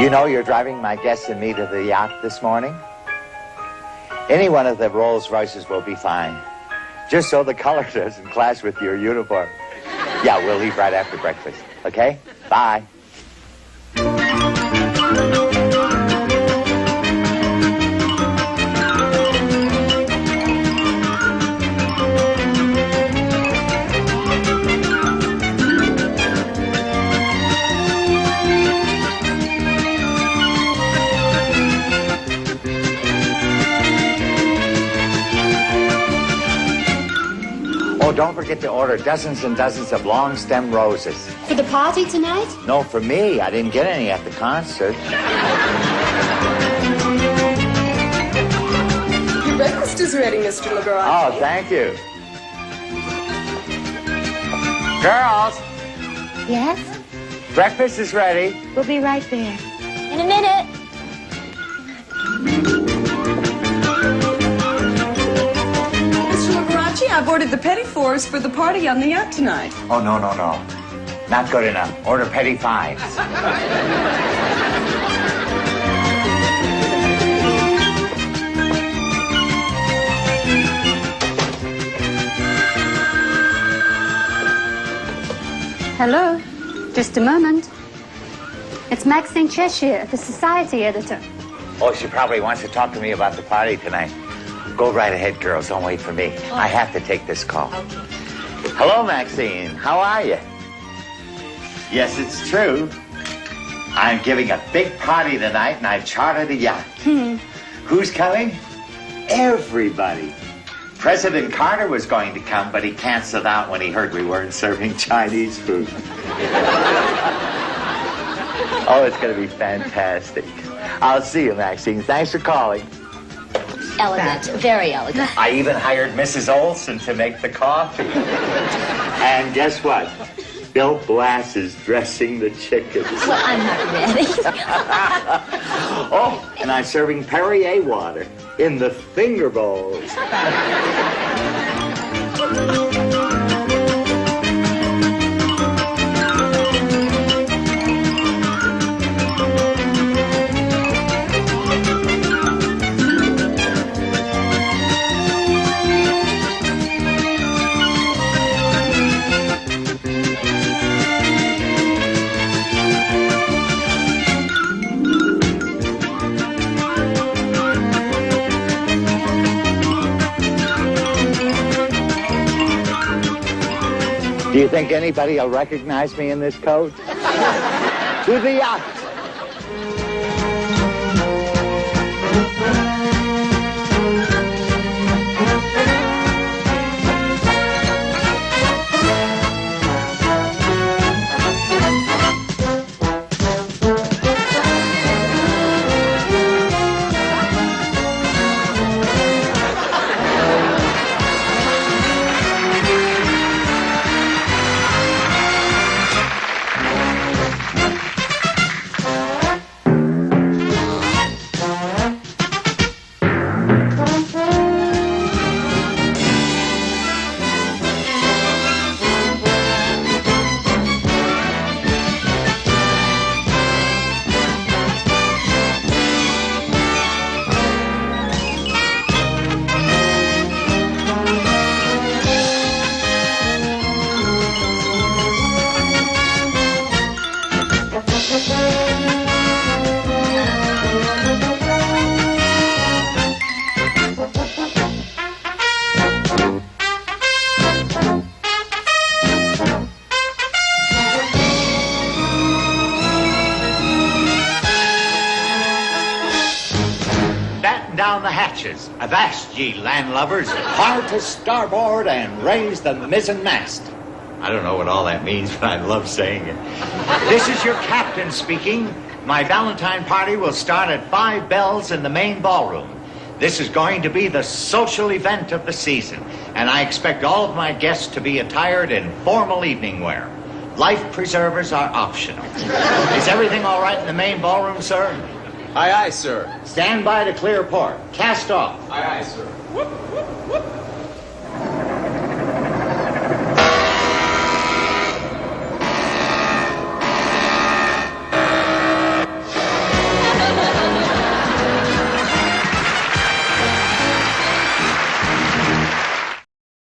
You know you're driving my guests and me to the yacht this morning? Any one of the Rolls Royces will be fine. Just so the color doesn't clash with your uniform. Yeah, we'll leave right after breakfast. Okay? Bye. Oh, don't forget to order dozens and dozens of long stem roses. For the party tonight? No, for me. I didn't get any at the concert. Your breakfast is ready, Mr. Liberace. Oh, thank you. Girls, Yes? breakfast is ready. We'll be right there. In a minute. I've ordered the petit fours for the party on the yacht tonight. Oh, no. Not good enough. Order petty fives. Hello. Just a moment. It's Maxine Cheshire, the society editor. Oh, she probably wants to talk to me about the party tonight. Go right ahead, girls. Don't wait for me. Oh. I have to take this call. Okay. Hello, Maxine. How are you? Yes, it's true. I'm giving a big party tonight, and I've chartered a yacht. Who's coming? Everybody. President Carter was going to come, but he canceled out when he heard we weren't serving Chinese food. Oh, it's going to be fantastic. I'll see you, Maxine. Thanks for calling. Elegant. Very elegant. I even hired Mrs. Olson to make the coffee. And guess what? Bill Blass is dressing the chickens. Well, I'm not ready. Oh, and I'm serving Perrier water in the finger bowls. Do you think anybody will recognize me in this coat? To the yacht! Down the hatches. Avast, ye landlubbers. Hard to starboard and raise the mizzen mast. I don't know what all that means, but I love saying it. This is your captain speaking. My Valentine party will start at 5 bells in the main ballroom. This is going to be the social event of the season, and I expect all of my guests to be attired in formal evening wear. Life preservers are optional. Is everything all right in the main ballroom, sir? Aye, aye, sir. Stand by to clear port. Cast off. Aye, aye, sir. Whoop, whoop, whoop.